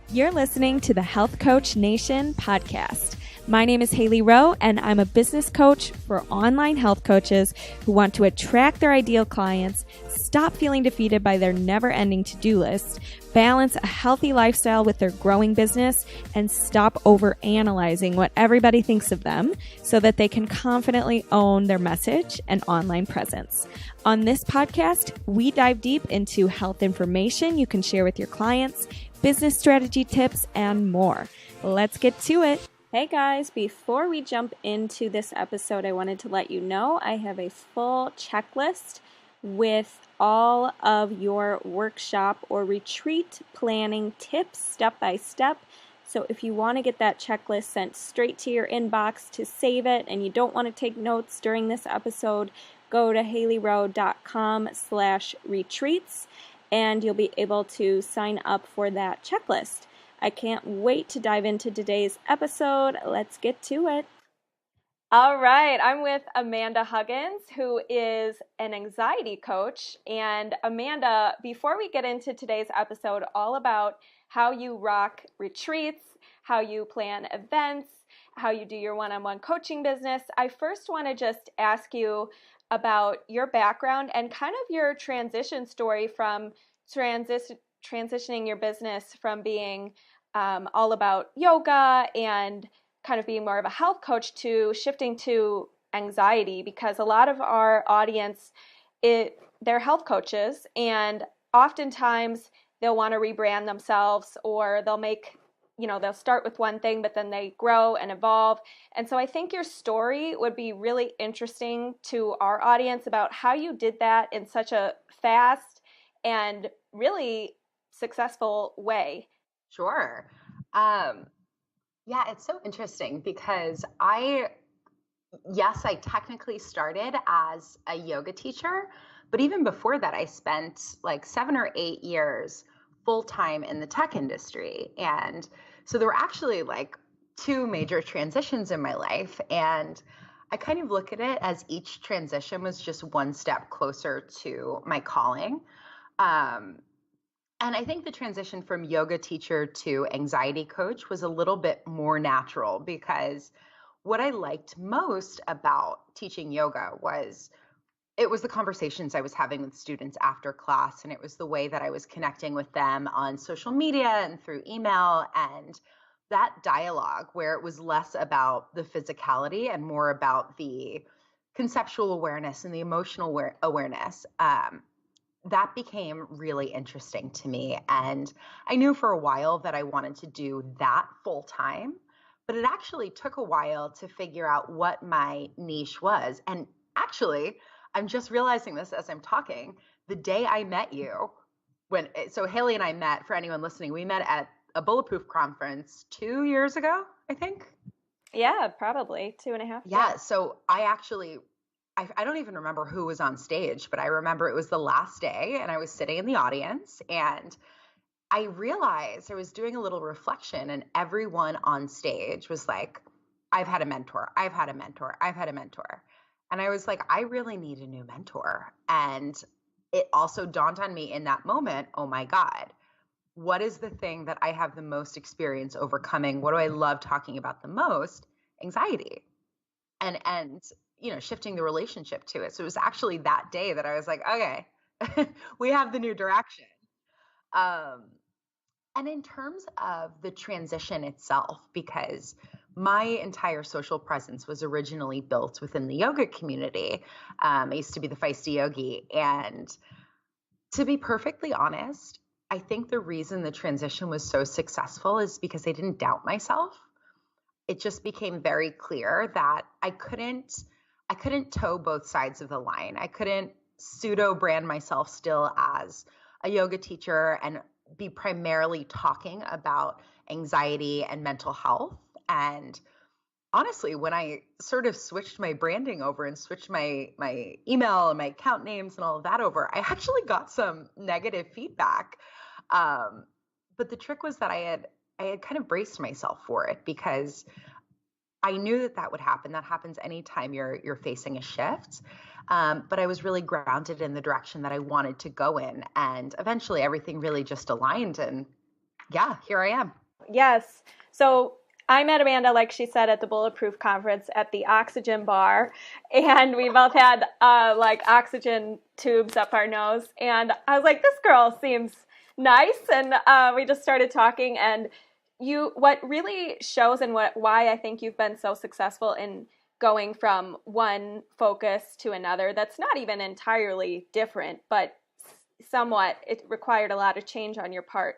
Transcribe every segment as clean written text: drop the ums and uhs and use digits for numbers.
You're listening to the Health Coach Nation podcast. My name is Haley Rowe, and I'm a business coach for online health coaches who want to attract their ideal clients, stop feeling defeated by their never-ending to-do list, balance a healthy lifestyle with their growing business, and stop overanalyzing what everybody thinks of them so that they can confidently own their message and online presence. On this podcast, we dive deep into health information you can share with your clients, business strategy tips, and more. Let's get to it. Hey guys, before we jump into this episode, I wanted to let you know I have a full checklist with all of your workshop or retreat planning tips step by step. So if you want to get that checklist sent straight to your inbox to save it and you don't want to take notes during this episode, go to haleyrowe.com/retreats and you'll be able to sign up for that checklist. I can't wait to dive into today's episode. Let's get to it. All right, I'm with Amanda Huggins, who is an anxiety coach. And Amanda, before we get into today's episode, all about how you rock retreats, how you plan events, how you do your one-on-one coaching business, I first want to just ask you about your background and kind of your transition story from transitioning your business from being all about yoga and kind of being more of a health coach to shifting to anxiety, because a lot of our audience, they're health coaches, and oftentimes they'll want to rebrand themselves, or they'll start with one thing, but then they grow and evolve. And so I think your story would be really interesting to our audience about how you did that in such a fast and really successful way. Sure. Yeah, it's so interesting because I technically started as a yoga teacher, but even before that, I spent like 7 or 8 years full-time in the tech industry. And so there were actually like 2 major transitions in my life. And I kind of look at it as each transition was just one step closer to my calling. And I think the transition from yoga teacher to anxiety coach was a little bit more natural, because what I liked most about teaching yoga was it was the conversations I was having with students after class, and it was the way that I was connecting with them on social media and through email, and that dialogue where it was less about the physicality and more about the conceptual awareness and the emotional awareness. That became really interesting to me. And I knew for a while that I wanted to do that full time, but it actually took a while to figure out what my niche was. And actually, I'm just realizing this as I'm talking. The day I met you, so Haley and I met, for anyone listening, we met at a Bulletproof conference 2 years ago, I think. Yeah, probably 2.5. Yeah. So I don't even remember who was on stage, but I remember it was the last day and I was sitting in the audience, and I realized I was doing a little reflection, and everyone on stage was like, I've had a mentor, I've had a mentor, I've had a mentor. And I was like, I really need a new mentor. And it also dawned on me in that moment, oh my God, what is the thing that I have the most experience overcoming? What do I love talking about the most? Anxiety. And shifting the relationship to it. So it was actually that day that I was like, okay, we have the new direction. And in terms of the transition itself, because my entire social presence was originally built within the yoga community. I used to be the Feisty Yogi. And to be perfectly honest, I think the reason the transition was so successful is because I didn't doubt myself. It just became very clear that I couldn't toe both sides of the line. I couldn't pseudo brand myself still as a yoga teacher and be primarily talking about anxiety and mental health. And honestly, when I sort of switched my branding over and switched my email and my account names and all of that over, I actually got some negative feedback. But the trick was that I had kind of braced myself for it, because I knew that would happen. That happens anytime you're facing a shift. But I was really grounded in the direction that I wanted to go in. And eventually everything really just aligned, and Yeah, here I am. Yes. So I met Amanda, like she said, at the Bulletproof Conference at the Oxygen Bar, and we both had like oxygen tubes up our nose. And I was like, this girl seems nice, and we just started talking. And what really shows and why I think you've been so successful in going from one focus to another that's not even entirely different, but somewhat it required a lot of change on your part,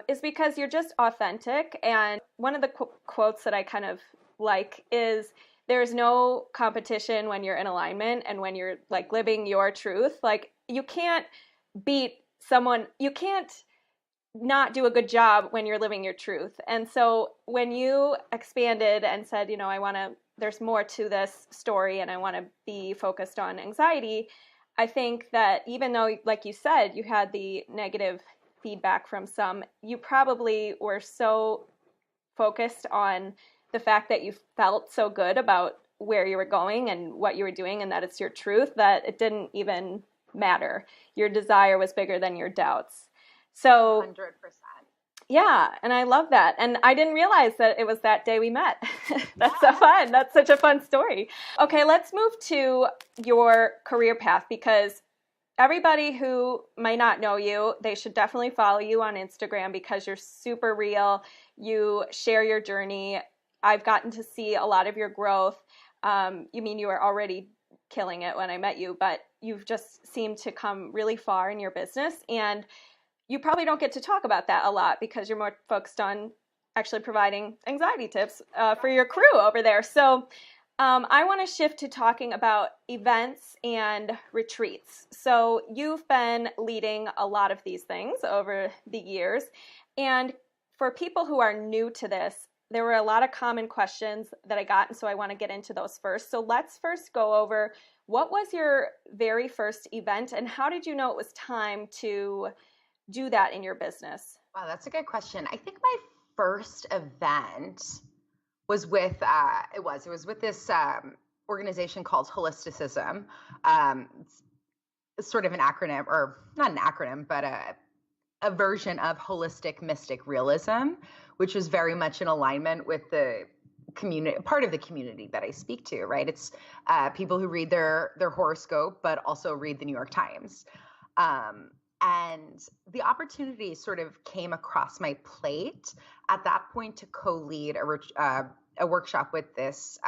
is because you're just authentic. And one of the quotes that I kind of like is, there's no competition when you're in alignment and when you're like living your truth. Like you can't beat someone, you can't not do a good job when you're living your truth. And so when you expanded and said, there's more to this story and I want to be focused on anxiety, I think that even though, like you said, you had the negative feedback from some, you probably were so focused on the fact that you felt so good about where you were going and what you were doing and that it's your truth, that it didn't even matter. Your desire was bigger than your doubts. So 100%. Yeah, and I love that. And I didn't realize that it was that day we met. That's so fun. That's such a fun story. Okay, let's move to your career path, because everybody who might not know you, they should definitely follow you on Instagram because you're super real. You share your journey. I've gotten to see a lot of your growth. You were already killing it when I met you, but you've just seemed to come really far in your business. And you probably don't get to talk about that a lot because you're more focused on actually providing anxiety tips for your crew over there. So I want to shift to talking about events and retreats. So you've been leading a lot of these things over the years. And for people who are new to this, there were a lot of common questions that I got, and so I want to get into those first. So let's first go over, what was your very first event and how did you know it was time to do that in your business? Wow, that's a good question. I think my first event was with it was with this organization called Holisticism. It's sort of an acronym, or not an acronym, but a version of holistic mystic realism, which was very much in alignment with the community, part of the community that I speak to. Right, it's people who read their horoscope, but also read the New York Times. And the opportunity sort of came across my plate at that point to co-lead a workshop with this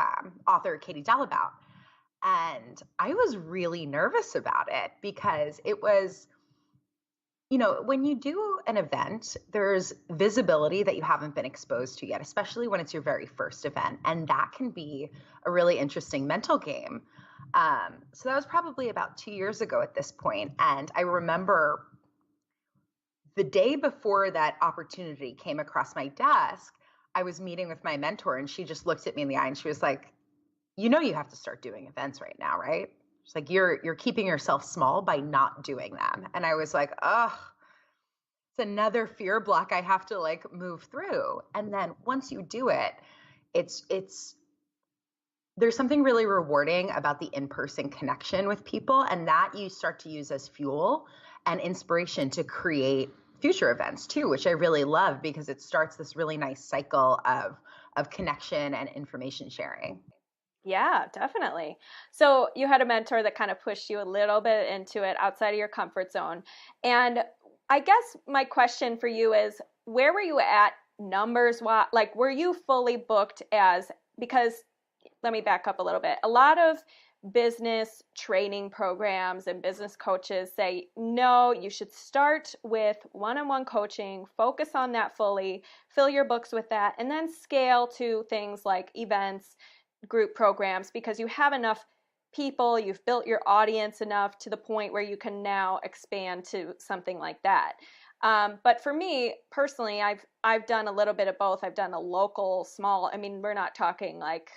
author, Katie Dallabau. And I was really nervous about it because it was, when you do an event, there's visibility that you haven't been exposed to yet, especially when it's your very first event. And that can be a really interesting mental game. So that was probably about 2 years ago at this point. And I remember the day before that opportunity came across my desk, I was meeting with my mentor and she just looked at me in the eye and she was like, you have to start doing events right now, right? She's like, you're keeping yourself small by not doing them. And I was like, oh, it's another fear block I have to like move through. And then once you do it, there's something really rewarding about the in-person connection with people, and that you start to use as fuel and inspiration to create future events too, which I really love because it starts this really nice cycle of connection and information sharing. Yeah, definitely. So you had a mentor that kind of pushed you a little bit into it outside of your comfort zone. And I guess my question for you is, where were you at numbers? Like, were you fully booked because let me back up a little bit. A lot of business training programs and business coaches say, no, you should start with one-on-one coaching, focus on that fully, fill your books with that, and then scale to things like events, group programs, because you have enough people, you've built your audience enough to the point where you can now expand to something like that. But for me personally, I've done a little bit of both. I've done a local small, we're not talking like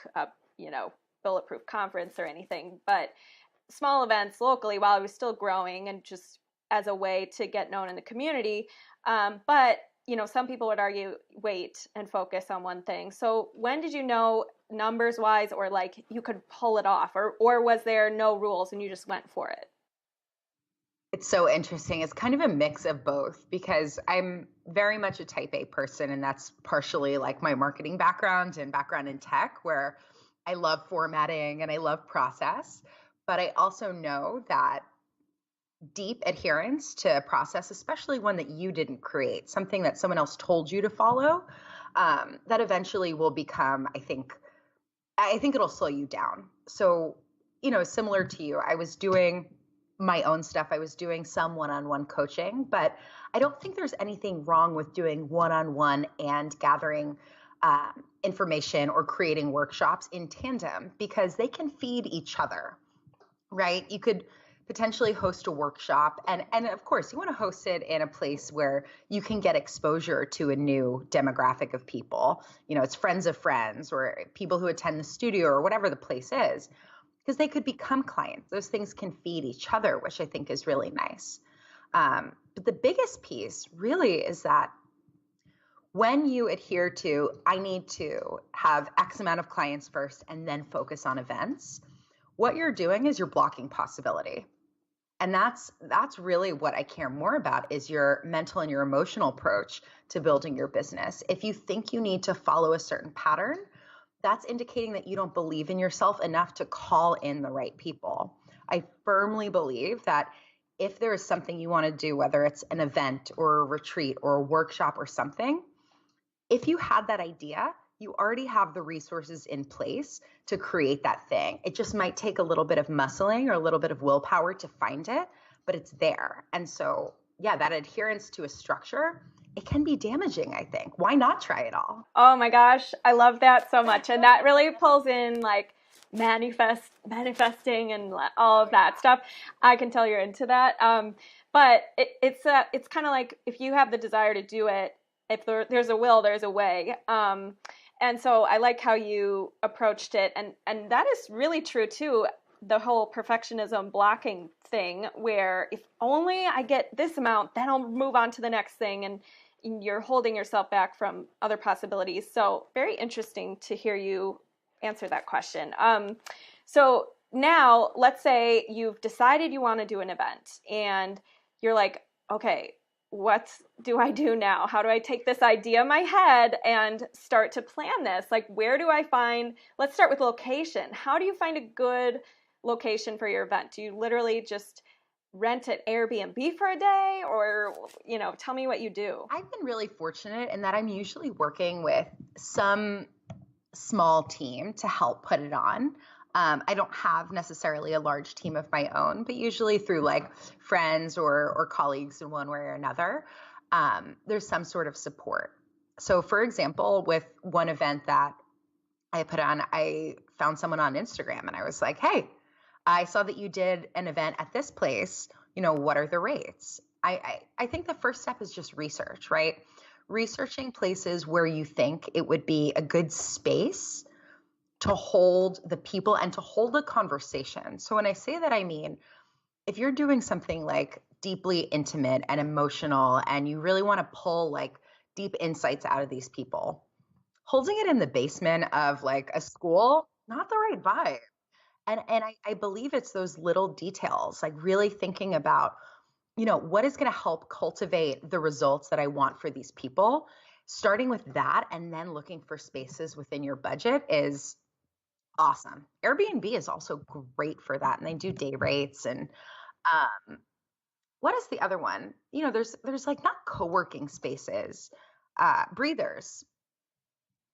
Bulletproof Conference or anything, but small events locally while I was still growing and just as a way to get known in the community. But some people would argue, wait and focus on one thing. So when did you know, numbers wise, or like you could pull it off, or was there no rules and you just went for it? It's so interesting. It's kind of a mix of both because I'm very much a type A person, and that's partially like my marketing background and background in tech, where I love formatting and I love process. But I also know that deep adherence to a process, especially one that you didn't create, something that someone else told you to follow, that eventually will become, I think it'll slow you down. So, similar to you, I was doing my own stuff. I was doing some one-on-one coaching, but I don't think there's anything wrong with doing one-on-one and gathering information or creating workshops in tandem because they can feed each other, right? You could potentially host a workshop and of course you want to host it in a place where you can get exposure to a new demographic of people. It's friends of friends or people who attend the studio or whatever the place is, because they could become clients. Those things can feed each other, which I think is really nice. But the biggest piece really is that when you adhere to, I need to have X amount of clients first and then focus on events, what you're doing is you're blocking possibility. And that's really what I care more about is your mental and your emotional approach to building your business. If you think you need to follow a certain pattern, that's indicating that you don't believe in yourself enough to call in the right people. I firmly believe that if there is something you want to do, whether it's an event or a retreat or a workshop or something, if you had that idea, you already have the resources in place to create that thing. It just might take a little bit of muscling or a little bit of willpower to find it, but it's there. And so, yeah, that adherence to a structure, it can be damaging, I think. Why not try it all? Oh my gosh, I love that so much. And that really pulls in like manifesting and all of that stuff. I can tell you're into that. But it's kind of like if you have the desire to do it, if there's a will, there's a way. And so I like how you approached it. And that is really true too. The whole perfectionism blocking thing where if only I get this amount, then I'll move on to the next thing. And you're holding yourself back from other possibilities. So very interesting to hear you answer that question. So now let's say you've decided you want to do an event and you're like, okay, what do I do now? How do I take this idea in my head and start to plan this? Like, where do I find, let's start with location. How do you find a good location for your event? Do you literally just rent at Airbnb for a day or, tell me what you do? I've been really fortunate in that I'm usually working with some small team to help put it on. I don't have necessarily a large team of my own, but usually through like friends or colleagues in one way or another, there's some sort of support. So for example, with one event that I put on, I found someone on Instagram and I was like, hey, I saw that you did an event at this place. What are the rates? I think the first step is just research, right? Researching places where you think it would be a good space to hold the people and to hold a conversation. So when I say that, I mean, if you're doing something like deeply intimate and emotional and you really want to pull like deep insights out of these people, holding it in the basement of like a school, not the right vibe. And I believe it's those little details, like really thinking about, what is going to help cultivate the results that I want for these people. Starting with that and then looking for spaces within your budget is awesome. Airbnb is also great for that. And they do day rates. And um, what is the other one? There's like not co-working spaces, Breathers.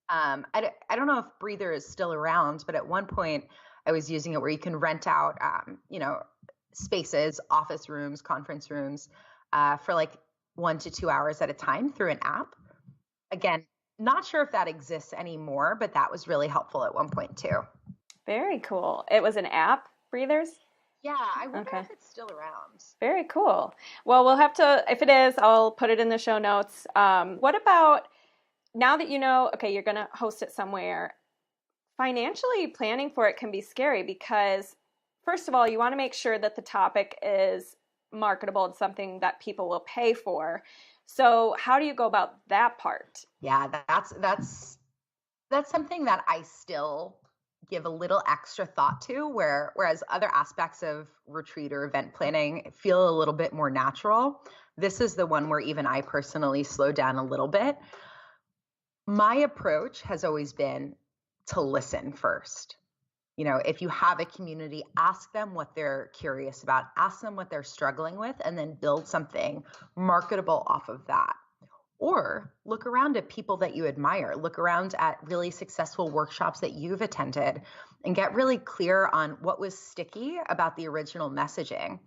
I don't know if Breather is still around, but at one point I was using it where you can rent out, spaces, office rooms, conference rooms, for like 1 to 2 hours at a time through an app. Again, not sure if that exists anymore, but that was really helpful at one point too. Very cool. It was an app, Breathers? Yeah, I wonder Okay. if it's still around. Very cool. Well, we'll have to, if it is, I'll put it in the show notes. What about now that you know, okay, you're going to host it somewhere, financially planning for it can be scary because, first of all, you want to make sure that the topic is marketable and something that people will pay for. So, how do you go about that part? Yeah, that's something that I still give a little extra thought to, whereas other aspects of retreat or event planning feel a little bit more natural. This is the one where even I personally slow down a little bit. My approach has always been to listen first. If you have a community, ask them what they're curious about, ask them what they're struggling with, and then build something marketable off of that. Or look around at people that you admire, look around at really successful workshops that you've attended, and get really clear on what was sticky about the original messaging,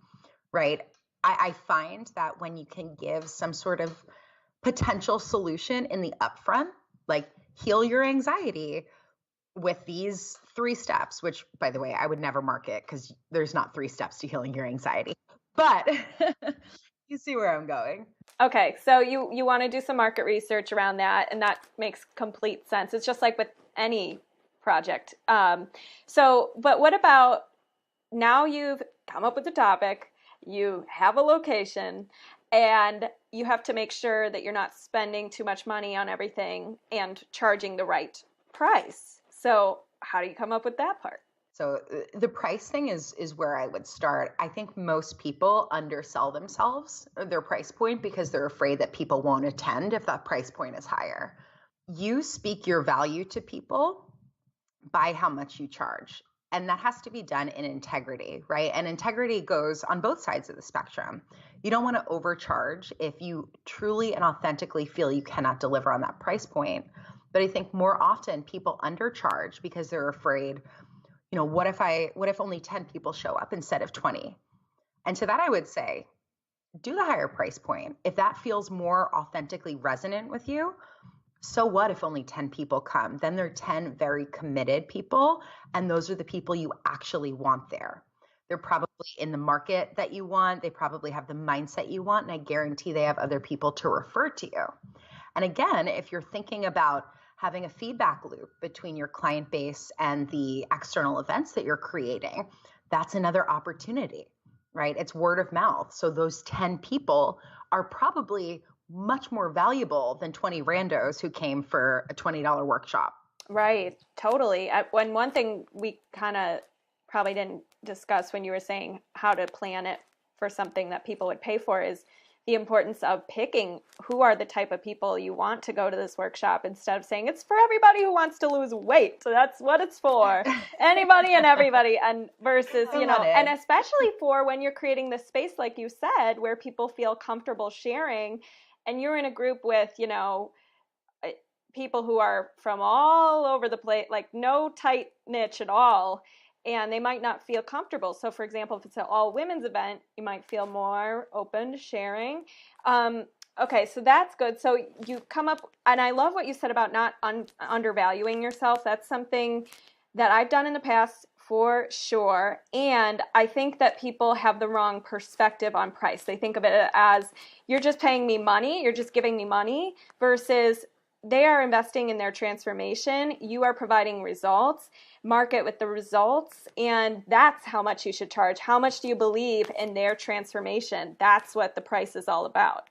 right? I find that when you can give some sort of potential solution in the upfront, like heal your anxiety with these 3 steps, which, by the way, I would never market because there's not 3 steps to healing your anxiety. But you see where I'm going. Okay, so you want to do some market research around that, and that makes complete sense. It's just like with any project. But what about now you've come up with the topic, you have a location, and you have to make sure that you're not spending too much money on everything and charging the right price. So how do you come up with that part? So the price thing is where I would start. I think most people undersell themselves, or their price point, because they're afraid that people won't attend if that price point is higher. You speak your value to people by how much you charge. And that has to be done in integrity, right? And integrity goes on both sides of the spectrum. You don't want to overcharge if you truly and authentically feel you cannot deliver on that price point. But I think more often people undercharge because they're afraid, what if only 10 people show up instead of 20? And to that, I would say, do the higher price point. If that feels more authentically resonant with you, so what if only 10 people come? Then they're 10 very committed people, and those are the people you actually want there. They're probably in the market that you want. They probably have the mindset you want, and I guarantee they have other people to refer to you. And again, if you're thinking about having a feedback loop between your client base and the external events that you're creating, that's another opportunity, right? It's word of mouth. So those 10 people are probably much more valuable than 20 randos who came for a $20 workshop. Right, totally. When one thing we kind of probably didn't discuss when you were saying how to plan it for something that people would pay for is the importance of picking who are the type of people you want to go to this workshop, instead of saying it's for everybody who wants to lose weight. So that's what it's for. Anybody and everybody. And versus, and especially for when you're creating this space, like you said, where people feel comfortable sharing, and you're in a group with, people who are from all over the place, like no tight niche at all, and they might not feel comfortable. So for example, if it's an all women's event, you might feel more open to sharing. Okay, so that's good. So you come up, and I love what you said about not undervaluing yourself. That's something that I've done in the past for sure. And I think that people have the wrong perspective on price. They think of it as, you're just paying me money, you're just giving me money, versus they are investing in their transformation. You are providing results. Market with the results, and that's how much you should charge. How much do you believe in their transformation? That's what the price is all about.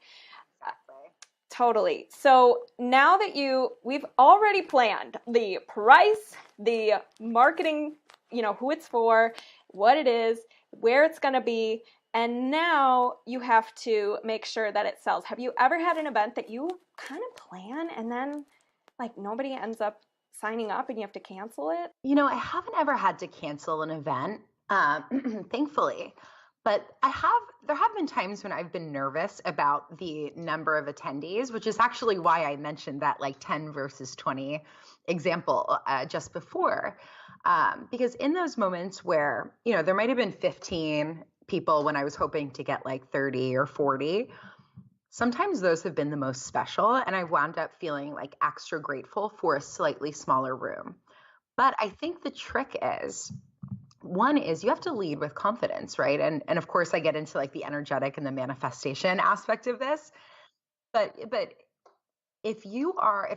Exactly. Totally. So now that we've already planned the price, the marketing, who it's for, what it is, where it's going to be, and now you have to make sure that it sells. Have you ever had an event that you kind of plan and then like nobody ends up signing up and you have to cancel it? I haven't ever had to cancel an event, thankfully, but there have been times when I've been nervous about the number of attendees, which is actually why I mentioned that like 10 versus 20 example just before. Because in those moments where, there might have been 15 people when I was hoping to get like 30 or 40, sometimes those have been the most special, and I wound up feeling like extra grateful for a slightly smaller room. But I think the trick is, one is you have to lead with confidence, right? And of course I get into like the energetic and the manifestation aspect of this. But if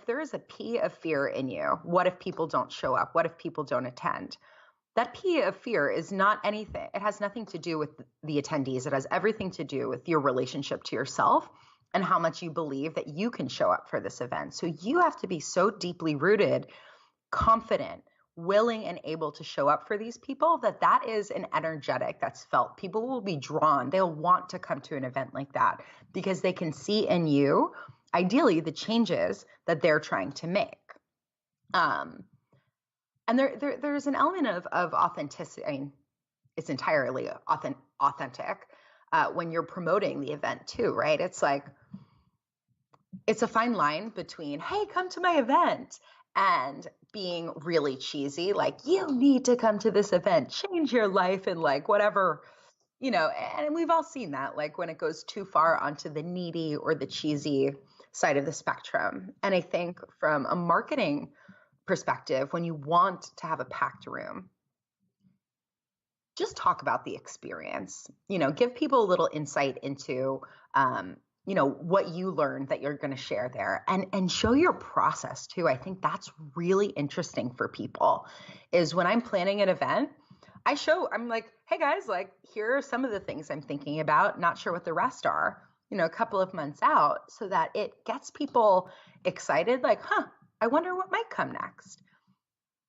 there is a P of fear in you, what if people don't show up? What if people don't attend? That P of fear is not anything. It has nothing to do with the attendees. It has everything to do with your relationship to yourself and how much you believe that you can show up for this event. So you have to be so deeply rooted, confident willing and able to show up for these people, that is an energetic that's felt. People will be drawn. They'll want to come to an event like that because they can see in you, ideally, the changes that they're trying to make. And there's an element of authenticity. I mean, it's entirely authentic when you're promoting the event too, right? It's like, it's a fine line between, hey, come to my event, and being really cheesy, like, you need to come to this event, change your life, and like whatever, and we've all seen that, like when it goes too far onto the needy or the cheesy side of the spectrum. And I think from a marketing perspective, when you want to have a packed room, just talk about the experience, give people a little insight into, what you learned that you're going to share there, and show your process too. I think that's really interesting for people, is when I'm planning an event, I'm like, hey guys, like, here are some of the things I'm thinking about, not sure what the rest are, a couple of months out, so that it gets people excited, like, I wonder what might come next.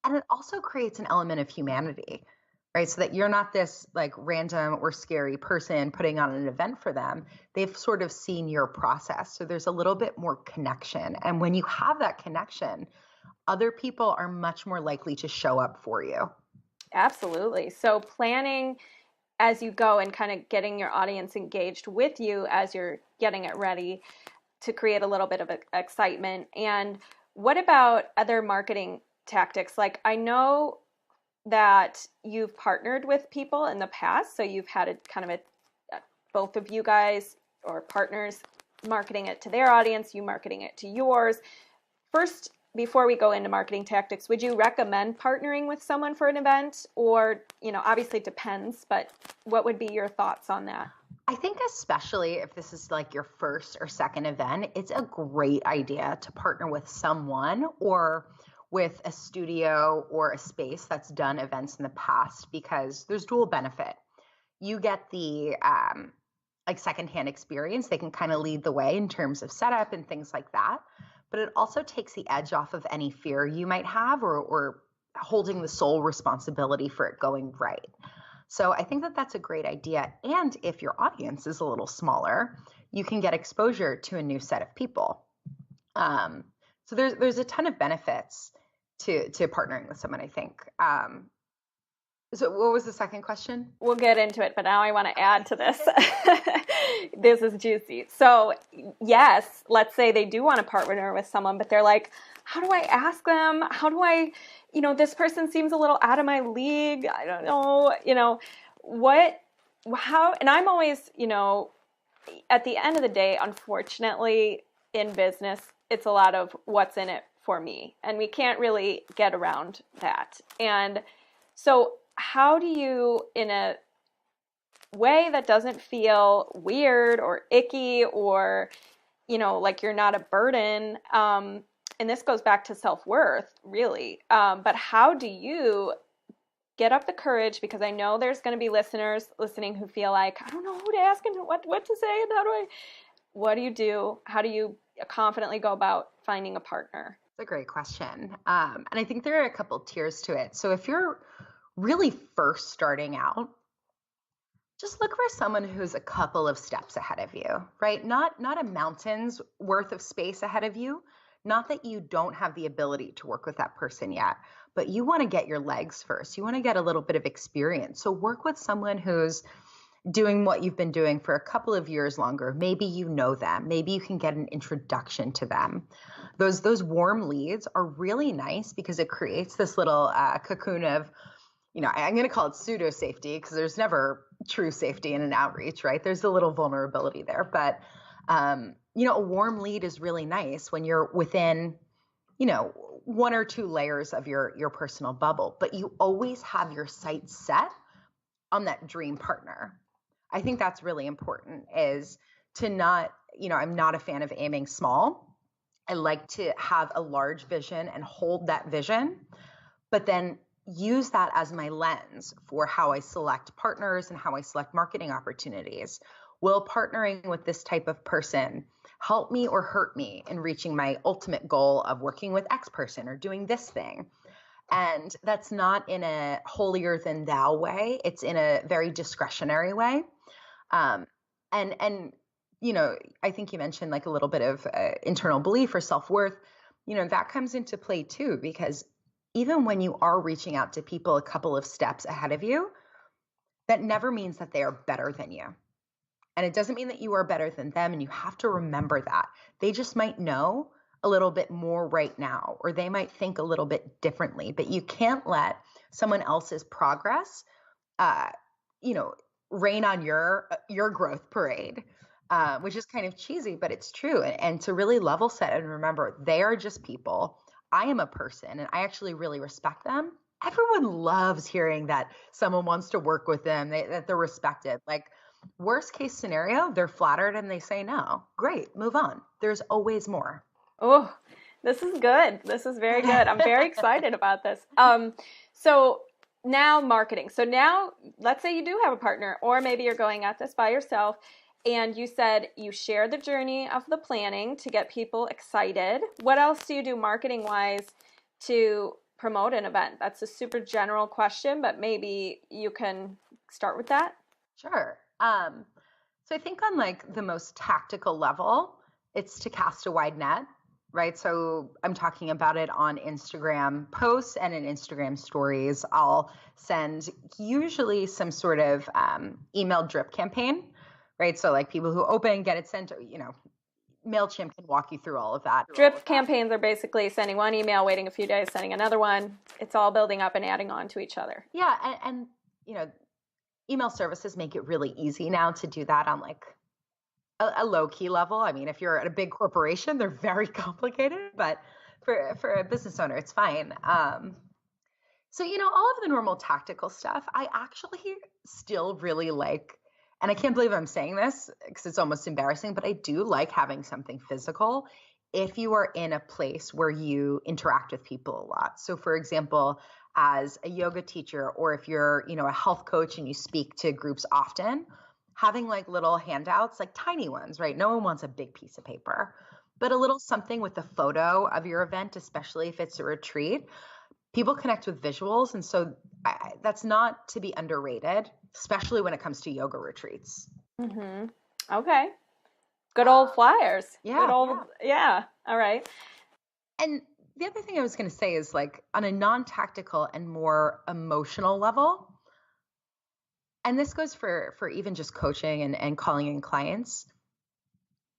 And it also creates an element of humanity, right? So that you're not this like random or scary person putting on an event for them. They've sort of seen your process. So there's a little bit more connection. And when you have that connection, other people are much more likely to show up for you. Absolutely. So planning as you go and kind of getting your audience engaged with you as you're getting it ready to create a little bit of excitement. And what about other marketing tactics? Like, I know that you've partnered with people in the past, so you've had a kind of both of you guys or partners marketing it to their audience, you marketing it to yours. First, before we go into marketing tactics, would you recommend partnering with someone for an event? Or, obviously it depends, but what would be your thoughts on that? I think especially if this is like your first or second event, it's a great idea to partner with someone or with a studio or a space that's done events in the past, because there's dual benefit. You get the like secondhand experience. They can kind of lead the way in terms of setup and things like that. But it also takes the edge off of any fear you might have or holding the sole responsibility for it going right. So I think that that's a great idea. And if your audience is a little smaller, you can get exposure to a new set of people. So there's a ton of benefits to partnering with someone, I think. So what was the second question? We'll get into it, but now I want to add to this. This is juicy. So yes, let's say they do want to partner with someone, but they're like, how do I ask them? How do I, this person seems a little out of my league. I don't know, how, and I'm always, at the end of the day, unfortunately, in business, it's a lot of what's in it for me, and we can't really get around that. And so how do you, in a way that doesn't feel weird or icky or, like you're not a burden, and this goes back to self-worth, really, but how do you get up the courage? Because I know there's going to be listeners listening who feel like, I don't know who to ask and what to say, and what do you do? How do you confidently go about finding a partner? It's a great question. And I think there are a couple tiers to it. So if you're really first starting out, just look for someone who's a couple of steps ahead of you, right? Not a mountain's worth of space ahead of you. Not that you don't have the ability to work with that person yet, but you want to get your legs first. You want to get a little bit of experience. So work with someone who's doing what you've been doing for a couple of years longer. Maybe you know them. Maybe you can get an introduction to them. Those warm leads are really nice because it creates this little cocoon of, I'm going to call it pseudo safety, because there's never true safety in an outreach, right? There's a little vulnerability there. But, a warm lead is really nice when you're within, one or two layers of your personal bubble, but you always have your sights set on that dream partner. I think that's really important, is to not, I'm not a fan of aiming small. I like to have a large vision and hold that vision, but then use that as my lens for how I select partners and how I select marketing opportunities. Will partnering with this type of person help me or hurt me in reaching my ultimate goal of working with X person or doing this thing? And that's not in a holier than thou way. It's in a very discretionary way. Um, and I think you mentioned like a little bit of internal belief or self-worth. That comes into play too, because even when you are reaching out to people a couple of steps ahead of you, that never means that they are better than you. And it doesn't mean that you are better than them. And you have to remember that. They just might know a little bit more right now, or they might think a little bit differently, but you can't let someone else's progress, uh, you know, rain on your growth parade, which is kind of cheesy, but it's true. And to really level set and remember, they are just people. I am a person, and I actually really respect them. Everyone loves hearing that someone wants to work with them, that they're respected. Like, worst case scenario, they're flattered and they say no. Great, move on. There's always more. Oh, this is good. This is very good. I'm very excited about this. So now marketing. So now let's say you do have a partner, or maybe you're going at this by yourself, and you said you share the journey of the planning to get people excited. What else do you do marketing wise to promote an event? That's a super general question, but maybe you can start with that. Sure. So I think on like the most tactical level, it's to cast a wide net, right? So I'm talking about it on Instagram posts and in Instagram stories. I'll send usually some sort of email drip campaign, right? So like people who open, get it sent, MailChimp can walk you through all of that. Drip campaigns are basically sending one email, waiting a few days, sending another one. It's all building up and adding on to each other. Yeah. And email services make it really easy now to do that on like a low key level. I mean, if you're at a big corporation, they're very complicated, but for a business owner, it's fine. So, all of the normal tactical stuff, I actually still really like, and I can't believe I'm saying this because it's almost embarrassing, but I do like having something physical if you are in a place where you interact with people a lot. So for example, as a yoga teacher, or if you're, a health coach and you speak to groups often, having like little handouts, like tiny ones, right? No one wants a big piece of paper, but a little something with a photo of your event, especially if it's a retreat. People connect with visuals. And so that's not to be underrated, especially when it comes to yoga retreats. Mm-hmm. Okay. Good old flyers. Yeah. Good old, yeah. All right. And the other thing I was going to say is like on a non-tactical and more emotional level, and this goes for even just coaching and calling in clients,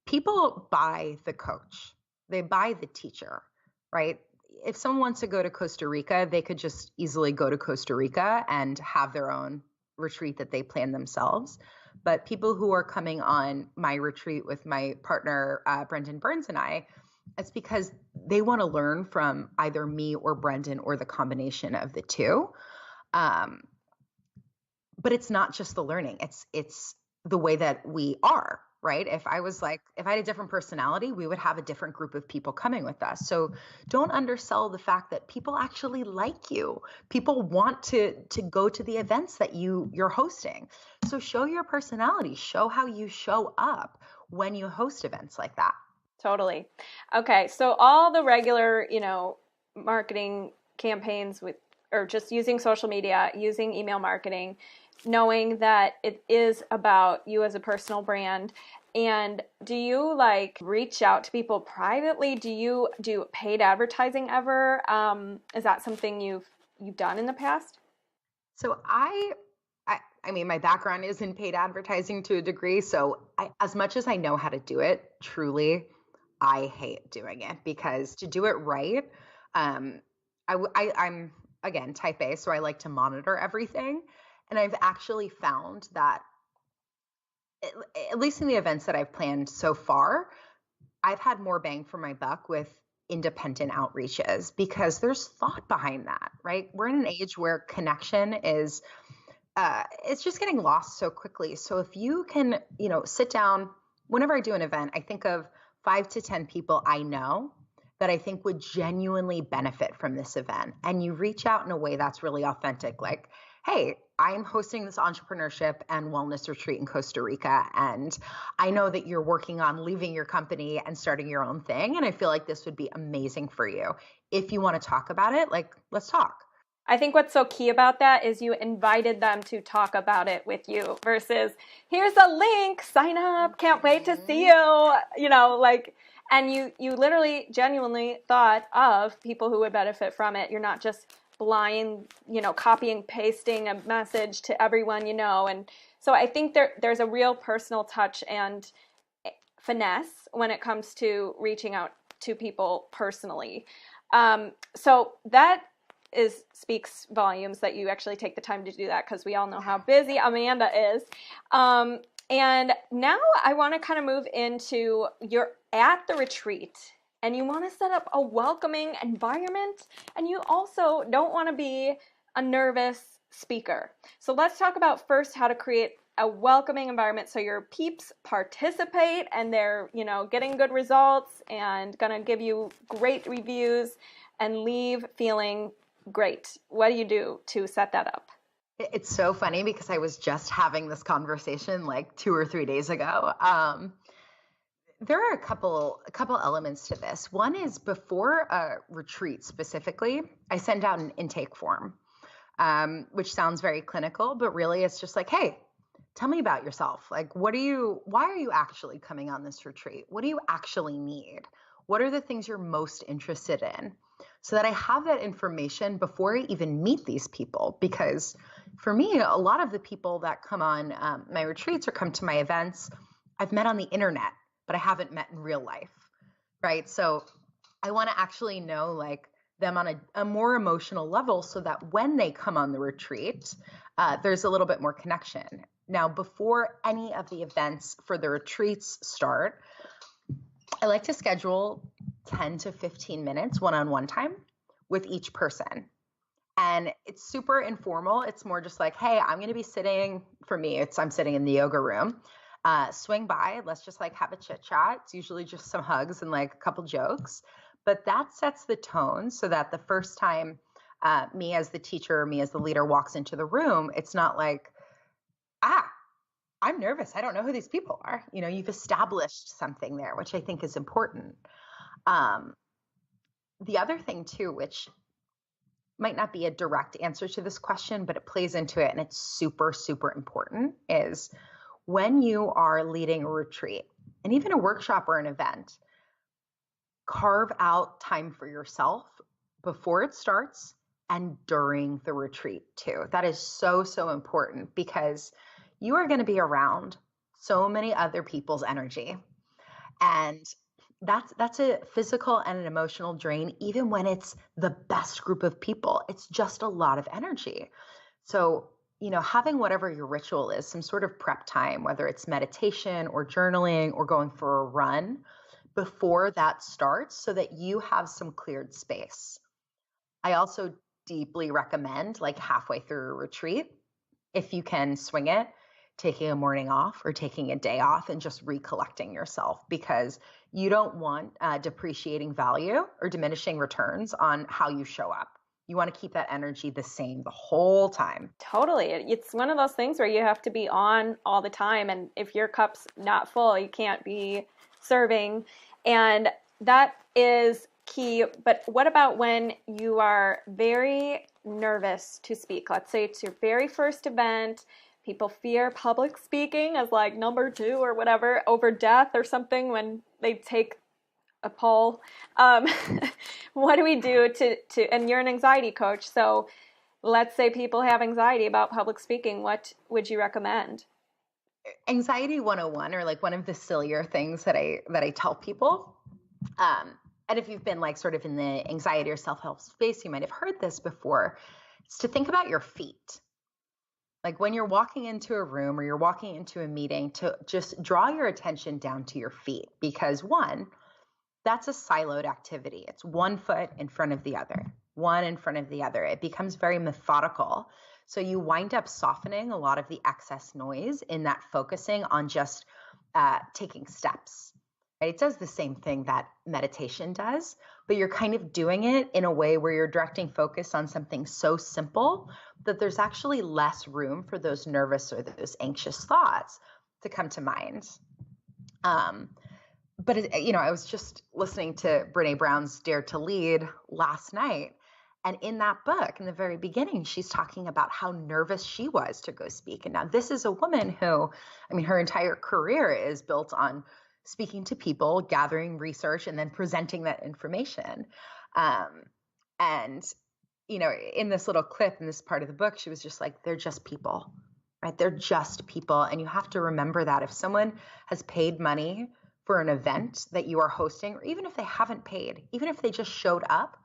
people buy the coach, they buy the teacher, right? If someone wants to go to Costa Rica, they could just easily go to Costa Rica and have their own retreat that they plan themselves. But people who are coming on my retreat with my partner, Brendan Burns, and I, it's because they want to learn from either me or Brendan or the combination of the two. But it's not just the learning, it's the way that we are, right? If I had a different personality, we would have a different group of people coming with us. So don't undersell the fact that people actually like you. People want to go to the events that you're hosting. So show your personality, show how you show up when you host events like that. Totally. Okay. So all the regular, marketing campaigns or just using social media, using email marketing, knowing that it is about you as a personal brand. And do you like reach out to people privately? Do you do paid advertising ever? Is that something you've done in the past? So I mean, my background is in paid advertising to a degree. So as much as I know how to do it, truly, I hate doing it, because to do it right, I'm again type A, so I like to monitor everything. And I've actually found that, at least in the events that I've planned so far, I've had more bang for my buck with independent outreaches, because there's thought behind that, right? We're in an age where connection is, it's just getting lost so quickly. So if you can, sit down, whenever I do an event, I think of 5 to 10 people I know that I think would genuinely benefit from this event. And you reach out in a way that's really authentic. Like, hey, I'm hosting this entrepreneurship and wellness retreat in Costa Rica. And I know that you're working on leaving your company and starting your own thing. And I feel like this would be amazing for you. If you want to talk about it, like, let's talk. I think what's so key about that is you invited them to talk about it with you versus here's a link, sign up, can't wait to see you, and you literally genuinely thought of people who would benefit from it. You're not just blind, copying, pasting a message to everyone you know. And so I think there's a real personal touch and finesse when it comes to reaching out to people personally. So that speaks volumes that you actually take the time to do that, because we all know how busy Amanda is. And now I want to kind of move into, you're at the retreat and you want to set up a welcoming environment, and you also don't want to be a nervous speaker. So let's talk about first how to create a welcoming environment so your peeps participate and they're, getting good results and going to give you great reviews and leave feeling great. What do you do to set that up? It's so funny because I was just having this conversation like 2 or 3 days ago. There are a couple elements to this. One is, before a retreat specifically, I send out an intake form, which sounds very clinical, but really it's just like, hey, tell me about yourself. Like, why are you actually coming on this retreat? What do you actually need? What are the things you're most interested in? So that I have that information before I even meet these people. Because for me, a lot of the people that come on my retreats or come to my events, I've met on the internet, but I haven't met in real life, right? So I want to actually know like them on a more emotional level, so that when they come on the retreat, there's a little bit more connection. Now, before any of the events for the retreats start, I like to schedule 10 to 15 minutes one-on-one time with each person. And it's super informal. It's more just like, hey, I'm going to be sitting, for me, I'm sitting in the yoga room. Swing by, let's just like have a chit chat. It's usually just some hugs and like a couple jokes, but that sets the tone so that the first time me as the teacher, me as the leader walks into the room, it's not like, I'm nervous. I don't know who these people are. You've established something there, which I think is important. The other thing too, which might not be a direct answer to this question, but it plays into it and it's super, super important, is when you are leading a retreat and even a workshop or an event, carve out time for yourself before it starts and during the retreat too. That is so, so important, because you are going to be around so many other people's energy. And that's a physical and an emotional drain, even when it's the best group of people. It's just a lot of energy. So, having whatever your ritual is, some sort of prep time, whether it's meditation or journaling or going for a run before that starts, so that you have some cleared space. I also deeply recommend, like halfway through a retreat, if you can swing it, taking a morning off or taking a day off and just recollecting yourself, because you don't want depreciating value or diminishing returns on how you show up. You want to keep that energy the same the whole time. Totally. It's one of those things where you have to be on all the time. And if your cup's not full, you can't be serving. And that is key. But what about when you are very nervous to speak? Let's say it's your very first event. People fear public speaking as like number 2 or whatever over death or something when they take a poll. What do we do to, and you're an anxiety coach, so let's say people have anxiety about public speaking. What would you recommend? Anxiety 101, or like one of the sillier things that I tell people. And if you've been like sort of in the anxiety or self-help space, you might have heard this before. It's to think about your feet. Like when you're walking into a room or you're walking into a meeting, to just draw your attention down to your feet, because one, that's a siloed activity. It's one foot in front of the other, one in front of the other. It becomes very methodical. So you wind up softening a lot of the excess noise in that focusing on just taking steps. right? It does the same thing that meditation does, but you're kind of doing it in a way where you're directing focus on something so simple that there's actually less room for those nervous or those anxious thoughts to come to mind. But I was just listening to Brene Brown's Dare to Lead last night. And in that book, in the very beginning, she's talking about how nervous she was to go speak. And now this is a woman who, her entire career is built on speaking to people, gathering research, and then presenting that information. And, in this little clip in this part of the book, she was just like, they're just people, right? They're just people. And you have to remember that if someone has paid money for an event that you are hosting, or even if they haven't paid, even if they just showed up,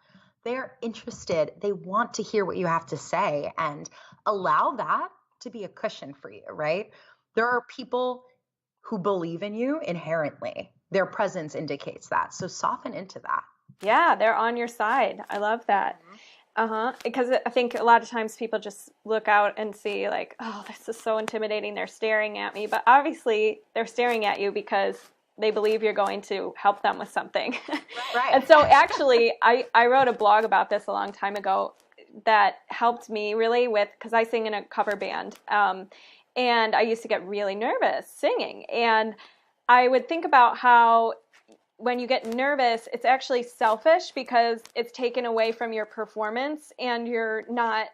they're interested. They want to hear what you have to say, and allow that to be a cushion for you, right? There are people who believe in you inherently. Their presence indicates that. So soften into that. Yeah, they're on your side. I love that. Because I think a lot of times people just look out and see like, oh, this is so intimidating. They're staring at me. But obviously they're staring at you because they believe you're going to help them with something. Right. And so actually, I wrote a blog about this a long time ago that helped me really with, because I sing in a cover band. And I used to get really nervous singing. And I would think about how when you get nervous, it's actually selfish because it's taken away from your performance and you're not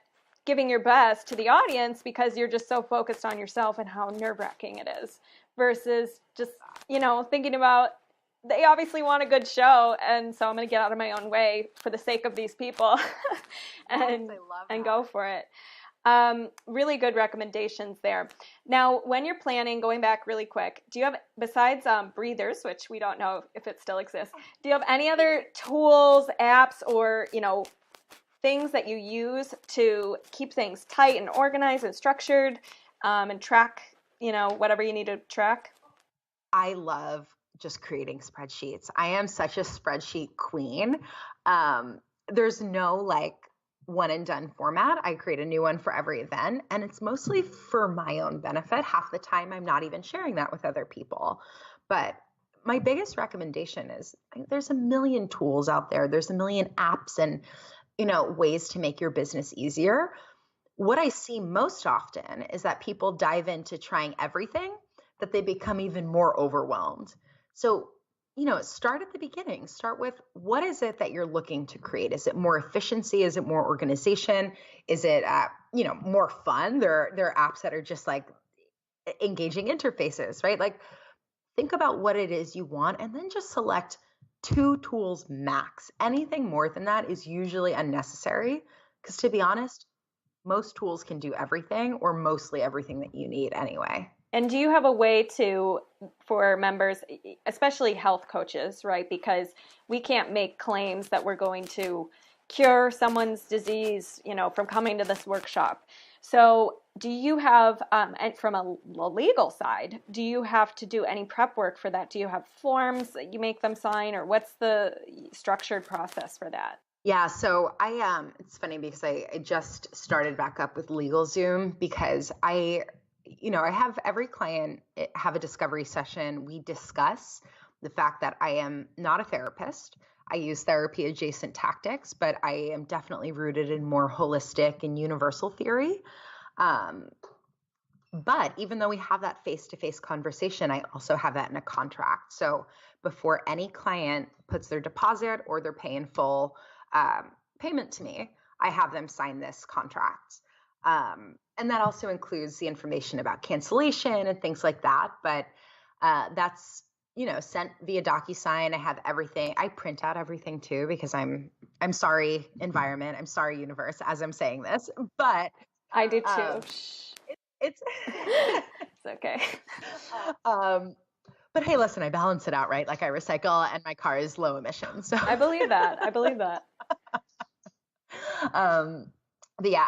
giving your best to the audience because you're just so focused on yourself and how nerve-wracking it is, versus just, thinking about they obviously want a good show, and so I'm going to get out of my own way for the sake of these people and go for it. Really good recommendations there. Now, when you're planning, going back really quick, do you have, besides Breathers, which we don't know if it still exists, do you have any other tools, apps, or, things that you use to keep things tight and organized and structured, and track, whatever you need to track? I love just creating spreadsheets. I am such a spreadsheet queen. There's no one and done format. I create a new one for every event, and it's mostly for my own benefit. Half the time I'm not even sharing that with other people. But my biggest recommendation is there's a million tools out there. There's a million apps and, ways to make your business easier. What I see most often is that people dive into trying everything, that they become even more overwhelmed. So, start at the beginning. Start with, what is it that you're looking to create? Is it more efficiency? Is it more organization? Is it, more fun? There are apps that are just engaging interfaces, right? Think about what it is you want, and then just select 2 tools max. Anything more than that is usually unnecessary, because to be honest, most tools can do everything, or mostly everything that you need anyway. And do you have a way for members, especially health coaches, right? Because we can't make claims that we're going to cure someone's disease, from coming to this workshop. So do you have, and from a legal side, do you have to do any prep work for that? Do you have forms that you make them sign, or what's the structured process for that? Yeah, so it's funny because I just started back up with LegalZoom because I have every client have a discovery session. We discuss the fact that I am not a therapist. I use therapy adjacent tactics, but I am definitely rooted in more holistic and universal theory. But even though we have that face-to-face conversation, I also have that in a contract. So before any client puts their deposit or their pay in full payment to me, I have them sign this contract. And that also includes the information about cancellation and things like that. But that's, sent via DocuSign. I have everything. I print out everything too, because I'm sorry, environment. I'm sorry, universe, as I'm saying this. But I do too. It's it's okay. But hey, listen, I balance it out, right? I recycle, and my car is low emission. So I believe that. But yeah,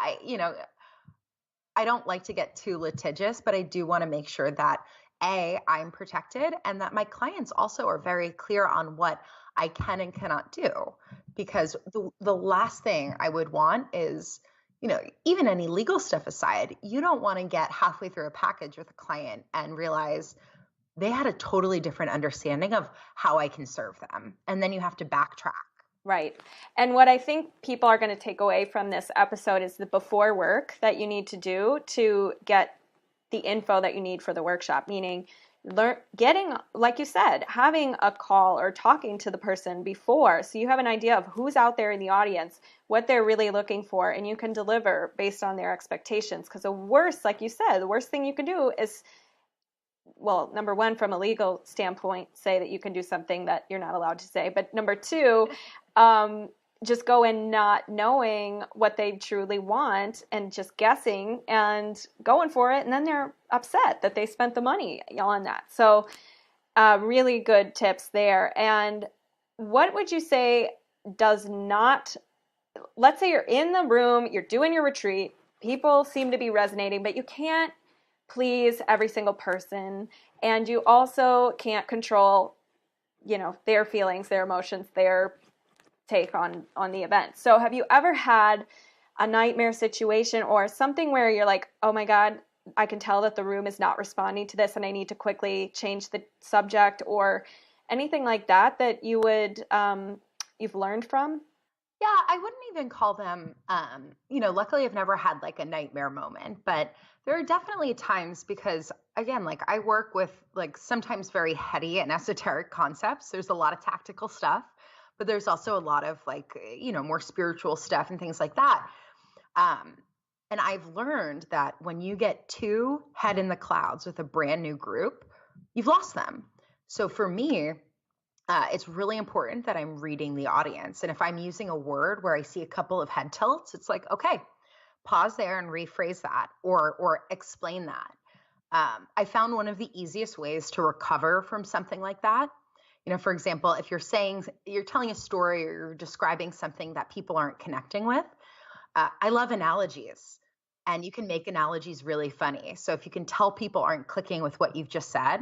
I don't like to get too litigious, but I do want to make sure that I'm protected, and that my clients also are very clear on what I can and cannot do. Because the last thing I would want is, even any legal stuff aside, you don't want to get halfway through a package with a client and realize they had a totally different understanding of how I can serve them. And then you have to backtrack. Right. And what I think people are going to take away from this episode is the before work that you need to do to get the info that you need for the workshop, meaning getting, like you said, having a call or talking to the person before so you have an idea of who's out there in the audience, what they're really looking for, and you can deliver based on their expectations. Because the worst, like you said, the worst thing you can do is, well, number one, from a legal standpoint, say that you can do something that you're not allowed to say. But number two, just go in not knowing what they truly want and just guessing and going for it. And then they're upset that they spent the money on that. So really good tips there. And what would you say does not, let's say you're in the room, you're doing your retreat, people seem to be resonating, but you can't please every single person, and you also can't control, their feelings, their emotions, their take on the event. So have you ever had a nightmare situation or something where you're like, oh my God, I can tell that the room is not responding to this and I need to quickly change the subject, or anything like that you would you've learned from? Yeah, I wouldn't even call them, luckily I've never had like a nightmare moment, but there are definitely times because, again, like I work with like sometimes very heady and esoteric concepts. There's a lot of tactical stuff, but there's also a lot of like, more spiritual stuff and things like that. And I've learned that when you get too head in the clouds with a brand new group, you've lost them. So for me, it's really important that I'm reading the audience. And if I'm using a word where I see a couple of head tilts, it's like, okay, pause there and rephrase that or explain that. I found one of the easiest ways to recover from something like that. For example, if you're telling a story or you're describing something that people aren't connecting with, I love analogies. And you can make analogies really funny. So if you can tell people aren't clicking with what you've just said,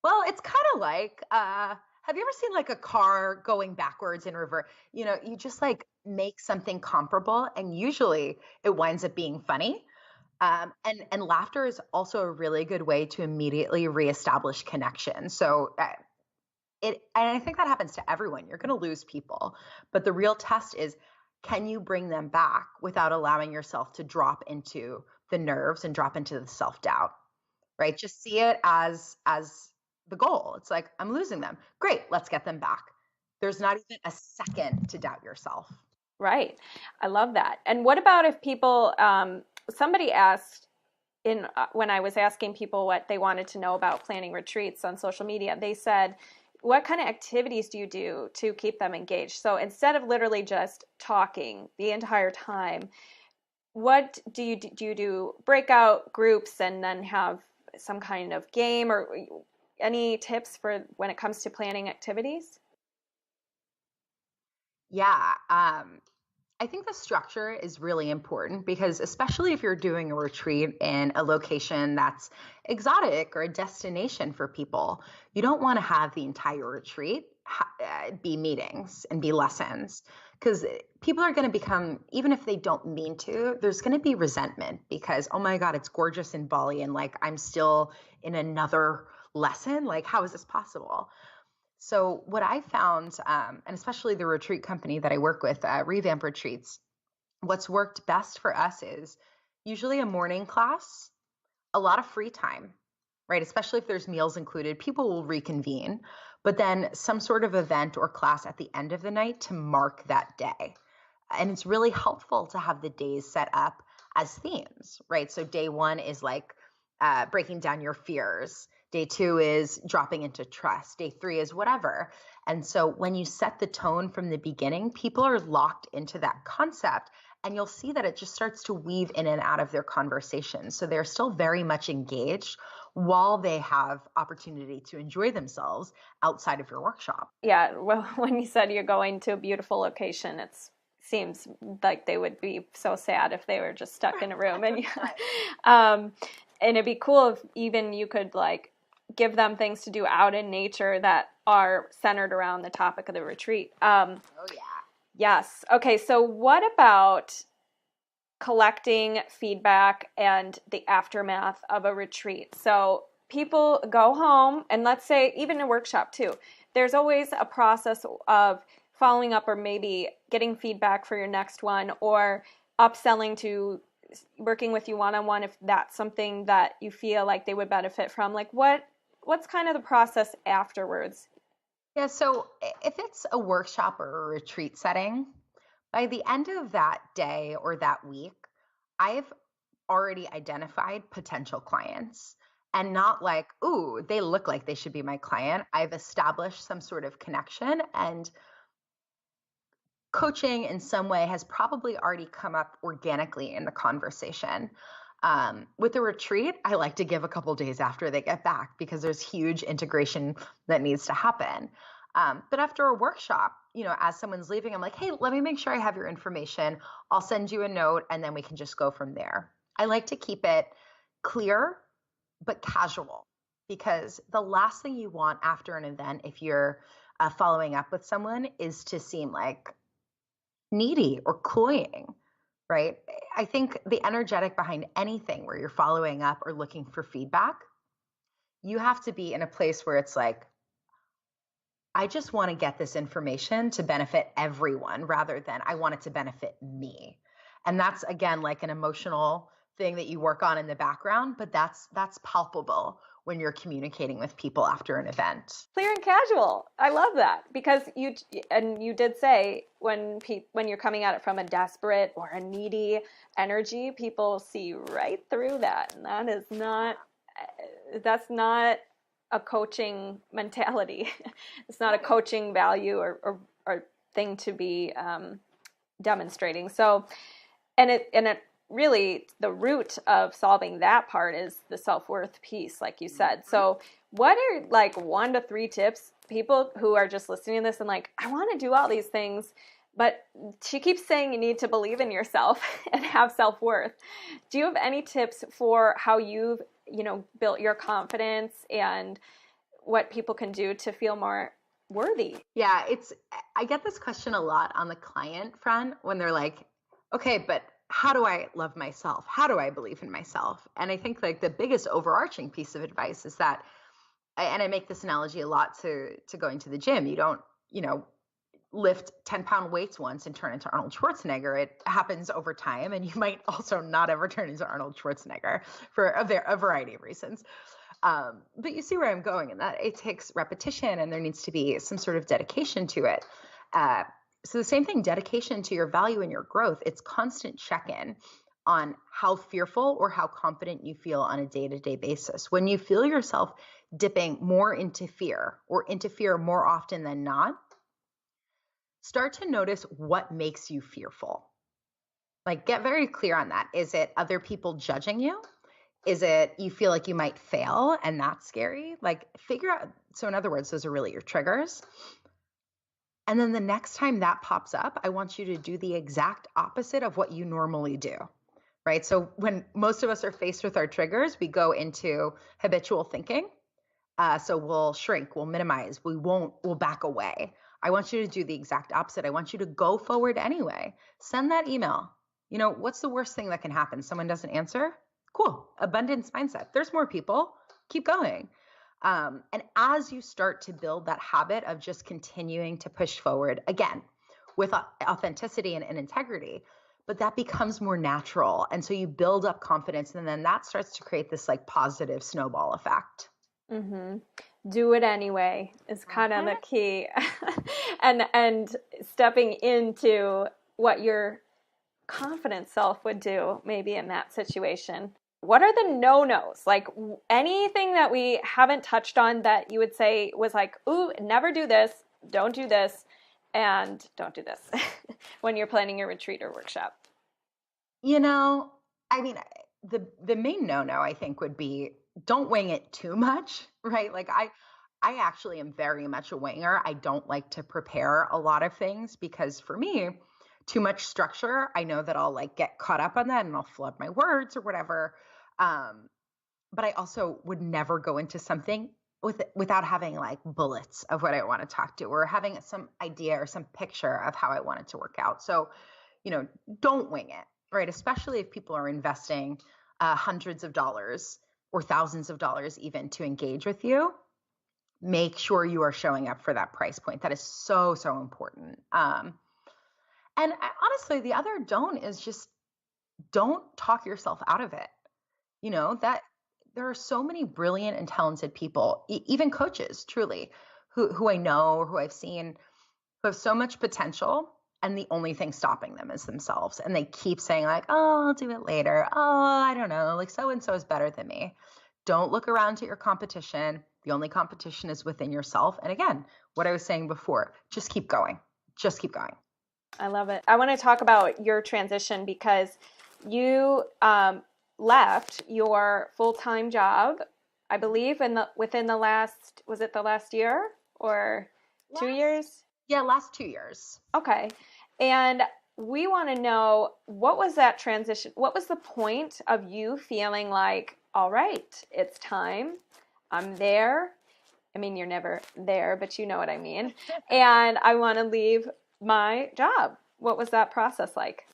well, it's kind of like, have you ever seen like a car going backwards in reverse? You just like make something comparable, and usually it winds up being funny. And laughter is also a really good way to immediately reestablish connection. So and I think that happens to everyone. You're going to lose people, but the real test is, can you bring them back without allowing yourself to drop into the nerves and drop into the self-doubt, right? Just see it as the goal. It's like, I'm losing them. Great, let's get them back. There's not even a second to doubt yourself. Right. I love that. And what about if people, somebody asked when I was asking people what they wanted to know about planning retreats on social media, they said, what kind of activities do you do to keep them engaged? So instead of literally just talking the entire time, what do you do? Do you do breakout groups and then have some kind of game, or any tips for when it comes to planning activities? Yeah. I think the structure is really important because, especially if you're doing a retreat in a location that's exotic or a destination for people, you don't want to have the entire retreat be meetings and be lessons, because people are going to become, even if they don't mean to, there's going to be resentment because, oh my God, it's gorgeous in Bali and like I'm still in another lesson. Like, how is this possible? So what I found, and especially the retreat company that I work with, Revamp Retreats, what's worked best for us is usually a morning class, a lot of free time, right? Especially if there's meals included, people will reconvene, but then some sort of event or class at the end of the night to mark that day. And it's really helpful to have the days set up as themes, right? So day one is like breaking down your fears. Day two is dropping into trust. Day three is whatever. And so when you set the tone from the beginning, people are locked into that concept, and you'll see that it just starts to weave in and out of their conversation. So they're still very much engaged while they have opportunity to enjoy themselves outside of your workshop. Yeah, well, when you said you're going to a beautiful location, it seems like they would be so sad if they were just stuck in a room. And and it'd be cool if even you could like give them things to do out in nature that are centered around the topic of the retreat. Oh yeah. Yes. Okay. So what about collecting feedback and the aftermath of a retreat? So people go home, and let's say even a workshop too, there's always a process of following up or maybe getting feedback for your next one or upselling to working with you one-on-one if that's something that you feel like they would benefit from. Like what's kind of the process afterwards? Yeah, so if it's a workshop or a retreat setting, by the end of that day or that week, I've already identified potential clients and not like, ooh, they look like they should be my client. I've established some sort of connection, and coaching in some way has probably already come up organically in the conversation. With a retreat, I like to give a couple days after they get back because there's huge integration that needs to happen. But after a workshop, as someone's leaving, I'm like, hey, let me make sure I have your information. I'll send you a note and then we can just go from there. I like to keep it clear but casual, because the last thing you want after an event, if you're following up with someone, is to seem like needy or cloying, right? I think the energetic behind anything where you're following up or looking for feedback, you have to be in a place where it's like, I just want to get this information to benefit everyone rather than I want it to benefit me. And that's again like an emotional thing that you work on in the background, but that's palpable when you're communicating with people after an event. Clear and casual. I love that because you did say when you're coming at it from a desperate or a needy energy, people see right through that, and that's not a coaching mentality. It's not a coaching value or thing to be demonstrating. So, and it really, the root of solving that part is the self-worth piece, like you said. So what are like 1 to 3 tips, people who are just listening to this and like, I want to do all these things, but she keeps saying you need to believe in yourself and have self-worth. Do you have any tips for how you've, built your confidence and what people can do to feel more worthy? Yeah, I get this question a lot on the client front when they're like, okay, but how do I love myself? How do I believe in myself? And I think like the biggest overarching piece of advice is that, and I make this analogy a lot to going to the gym. You don't, lift 10-pound weights once and turn into Arnold Schwarzenegger. It happens over time, and you might also not ever turn into Arnold Schwarzenegger for a variety of reasons. But you see where I'm going in that it takes repetition and there needs to be some sort of dedication to it. So the same thing, dedication to your value and your growth. It's constant check-in on how fearful or how confident you feel on a day-to-day basis. When you feel yourself dipping more into fear or into fear more often than not, start to notice what makes you fearful. Like, get very clear on that. Is it other people judging you? Is it you feel like you might fail and that's scary? Like, figure out. So in other words, those are really your triggers. And then the next time that pops up, I want you to do the exact opposite of what you normally do, right? So when most of us are faced with our triggers, we go into habitual thinking. So we'll shrink, we'll minimize, we'll back away. I want you to do the exact opposite. I want you to go forward anyway. Send that email. What's the worst thing that can happen? Someone doesn't answer? Cool. Abundance mindset. There's more people. Keep going. And as you start to build that habit of just continuing to push forward, again, with authenticity and integrity, but that becomes more natural. And so you build up confidence, and then that starts to create this like positive snowball effect. Mm-hmm. Do it anyway is kind of the key. and stepping into what your confident self would do maybe in that situation. What are the no-nos? Like anything that we haven't touched on that you would say was like, ooh, never do this, don't do this, and don't do this when you're planning your retreat or workshop? I mean, the main no-no I think would be don't wing it too much, right? Like I actually am very much a winger. I don't like to prepare a lot of things because for me, too much structure, I know that I'll like get caught up on that and I'll flood my words or whatever. But I also would never go into something without having like bullets of what I want to talk to or having some idea or some picture of how I want it to work out. So, don't wing it, right? Especially if people are investing hundreds of dollars or thousands of dollars even to engage with you, make sure you are showing up for that price point. That is so, so important. Honestly, the other don't is just don't talk yourself out of it. That there are so many brilliant and talented people, even coaches, truly, who I know or who I've seen who have so much potential, and the only thing stopping them is themselves. And they keep saying like, oh, I'll do it later. Oh, I don't know. Like so and so is better than me. Don't look around at your competition. The only competition is within yourself. And again, what I was saying before, just keep going. Just keep going. I love it. I want to talk about your transition because you left your full-time job, I believe, within the last, was it the last year or 2 years? Yeah, last 2 years. Okay. And we want to know, what was that transition? What was the point of you feeling like, all right, it's time. I'm there. I mean, you're never there, but you know what I mean. And I want to leave my job. What was that process like?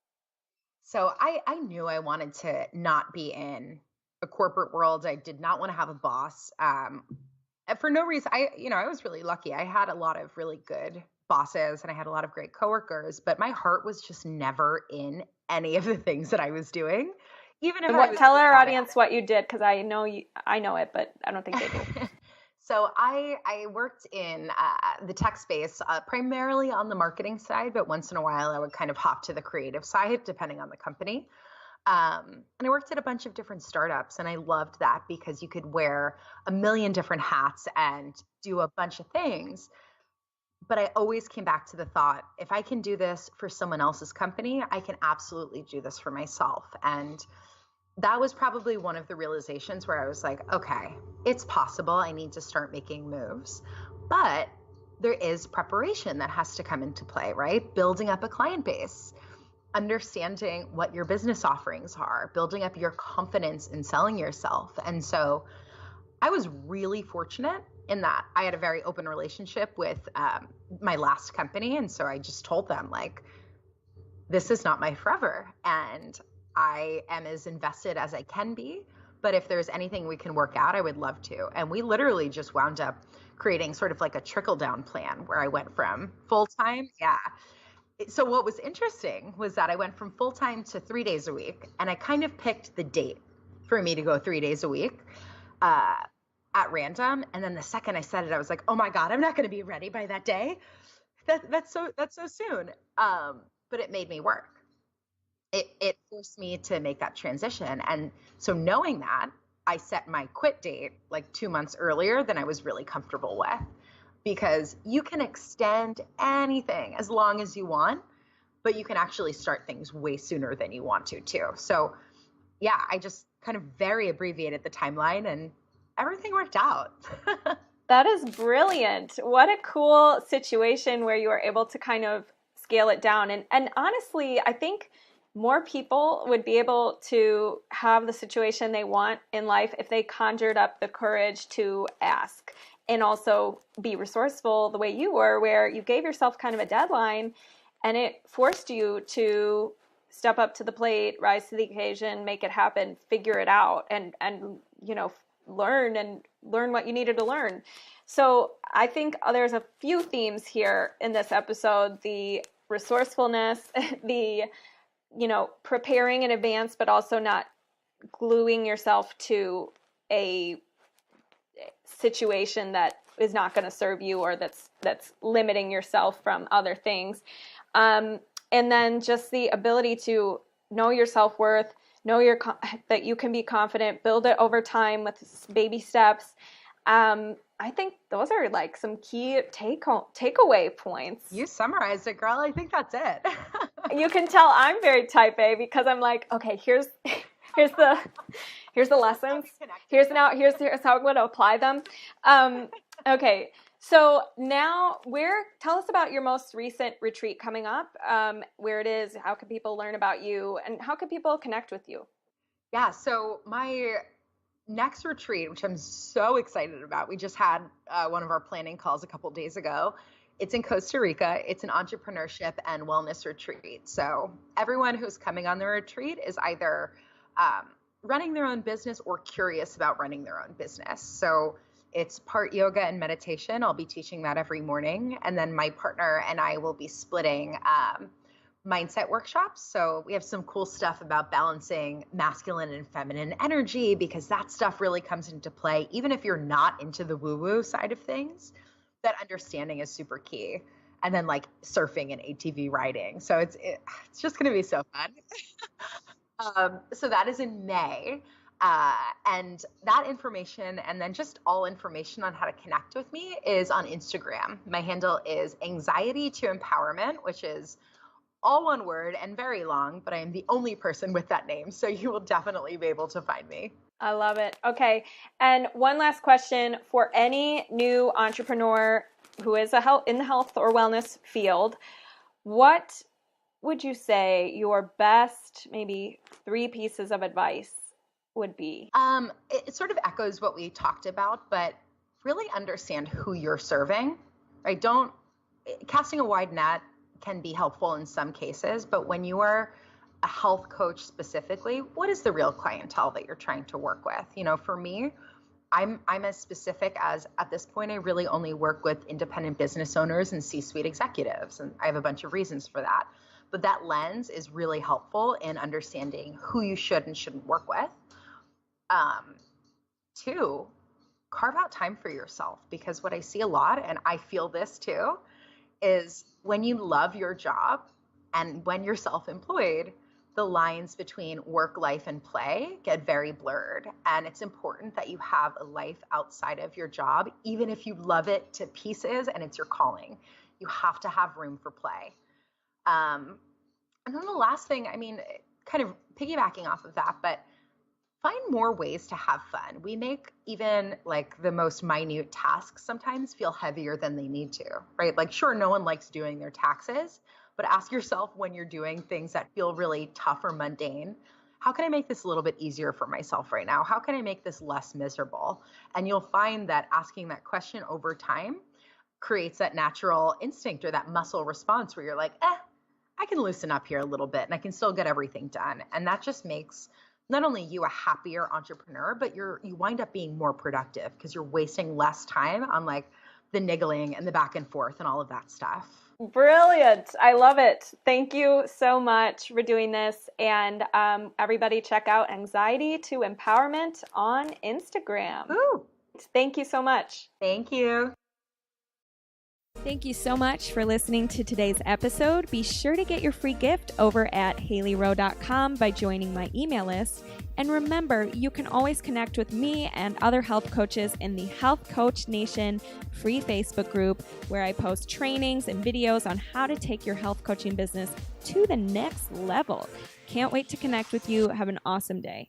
So I knew I wanted to not be in a corporate world. I did not want to have a boss. For no reason. I was really lucky. I had a lot of really good bosses and I had a lot of great coworkers, but my heart was just never in any of the things that I was doing. Even if tell our audience what you did, because I know it, but I don't think they do. So I worked in the tech space, primarily on the marketing side, but once in a while I would kind of hop to the creative side, depending on the company. And I worked at a bunch of different startups, and I loved that because you could wear a million different hats and do a bunch of things. But I always came back to the thought, if I can do this for someone else's company, I can absolutely do this for myself. And that was probably one of the realizations where I was like, okay, it's possible. I need to start making moves. But there is preparation that has to come into play, right? Building up a client base, understanding what your business offerings are, building up your confidence in selling yourself. And so I was really fortunate in that I had a very open relationship with my last company. And so I just told them, like, this is not my forever. And I am as invested as I can be, but if there's anything we can work out, I would love to. And we literally just wound up creating sort of like a trickle down plan where I went from full-time. Yeah. So what was interesting was that I went from full-time to 3 days a week, and I kind of picked the date for me to go 3 days a week at random. And then the second I said it, I was like, oh my God, I'm not going to be ready by that day. That's so soon. But it made me work. It forced me to make that transition. And so knowing that, I set my quit date like 2 months earlier than I was really comfortable with, because you can extend anything as long as you want, but you can actually start things way sooner than you want to too. So yeah, I just kind of very abbreviated the timeline and everything worked out. That is brilliant. What a cool situation where you were able to kind of scale it down. And honestly, I think more people would be able to have the situation they want in life if they conjured up the courage to ask, and also be resourceful the way you were, where you gave yourself kind of a deadline and it forced you to step up to the plate, rise to the occasion, make it happen, figure it out, and learn what you needed to learn. So I think there's a few themes here in this episode: the resourcefulness, the preparing in advance, but also not gluing yourself to a situation that is not going to serve you, or that's limiting yourself from other things. And then just the ability to know your self-worth, know that you can be confident, build it over time with baby steps. I think those are like some key takeaway points. You summarized it, girl. I think that's it. You can tell I'm very type A, because I'm like, okay, here's the lessons. Here's how I'm going to apply them. Okay. So now tell us about your most recent retreat coming up, where it is, how can people learn about you, and how can people connect with you? Yeah. So my next retreat, which I'm so excited about, we just had one of our planning calls a couple days ago. It's in Costa Rica. It's an entrepreneurship and wellness retreat. So everyone who's coming on the retreat is either running their own business or curious about running their own business. So it's part yoga and meditation. I'll be teaching that every morning. And then my partner and I will be splitting mindset workshops. So we have some cool stuff about balancing masculine and feminine energy, because that stuff really comes into play. Even if you're not into the woo-woo side of things, that understanding is super key. And then like surfing and ATV riding. So it's just going to be so fun. So that is in May. And that information, and then just all information on how to connect with me, is on Instagram. My handle is Anxiety to Empowerment, which is all one word and very long, but I am the only person with that name. So you will definitely be able to find me. I love it. Okay. And one last question for any new entrepreneur who is in the health or wellness field. What would you say your best, maybe 3 pieces of advice would be? It sort of echoes what we talked about, but really understand who you're serving, right? Casting a wide net can be helpful in some cases, but when you are a health coach specifically, what is the real clientele that you're trying to work with? For me, I'm as specific as, at this point, I really only work with independent business owners and C-suite executives, and I have a bunch of reasons for that. But that lens is really helpful in understanding who you should and shouldn't work with. 2, carve out time for yourself, because what I see a lot, and I feel this too, is when you love your job and when you're self-employed, the lines between work, life, and play get very blurred. And it's important that you have a life outside of your job, even if you love it to pieces and it's your calling. You have to have room for play. And then the last thing, kind of piggybacking off of that, but find more ways to have fun. We make even like the most minute tasks sometimes feel heavier than they need to, right? Like, sure, no one likes doing their taxes, but ask yourself, when you're doing things that feel really tough or mundane, how can I make this a little bit easier for myself right now? How can I make this less miserable? And you'll find that asking that question over time creates that natural instinct or that muscle response where you're like, I can loosen up here a little bit and I can still get everything done. And that just makes not only you a happier entrepreneur, but you wind up being more productive because you're wasting less time on like the niggling and the back and forth and all of that stuff. Brilliant. I love it. Thank you so much for doing this. And everybody check out Anxiety to Empowerment on Instagram. Ooh. Thank you so much. Thank you. Thank you so much for listening to today's episode. Be sure to get your free gift over at HaleyRowe.com by joining my email list. And remember, you can always connect with me and other health coaches in the Health Coach Nation free Facebook group, where I post trainings and videos on how to take your health coaching business to the next level. Can't wait to connect with you. Have an awesome day.